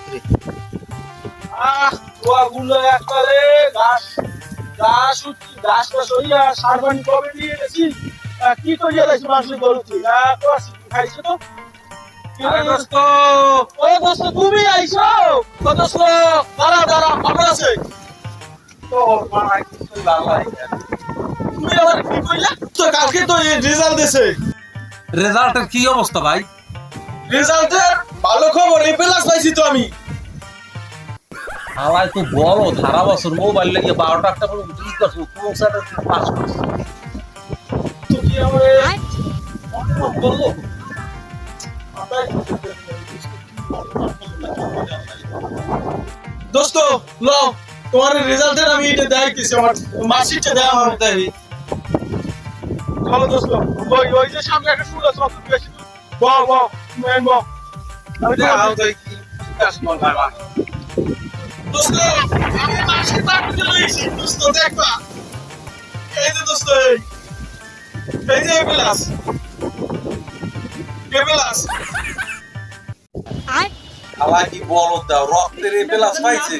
রে গুলো একবারে গাছটা সরিয়া সার পানি কবে দিয়ে গেছি কি করিয়া গেছি মানুষের গরুতে খাইছে তো তুমি আইছো দোস্ত দাঁড়া খবর আছে তুমি আবার কি কইলা তো কালকে তো রেজাল্ট দিছে রেজাল্টের কি অবস্থা ভাই? রেজাল্টের ভালো খবর এ প্লাস পাইছি তো আমি হালাই তো বড় সারা বছর মোবাইল লাগিয়ে 12টা একটা করে কি করছো কোন সাইডে পাস করছো? তো কি আমারে বললো দোস্ত লো তোমার রেজাল্টের আমি এটা দেখাইতেছি আমার মার্কশিটটা দেয়া আমার দেই চলো দোস্ত ওই যে সামনে একটা ফুল আছে অত বেশি বাহ মেন বাহ আমি দেখাও দেই কি কাজ মন ভাই দোস্ত আমি মার্কশিট পাঠিয়ে লইছি দোস্ত দেখবা এই যে দোস্ত এই যে প্লাস হালাই কি বড় দাও রক্তের প্লাস পাইছে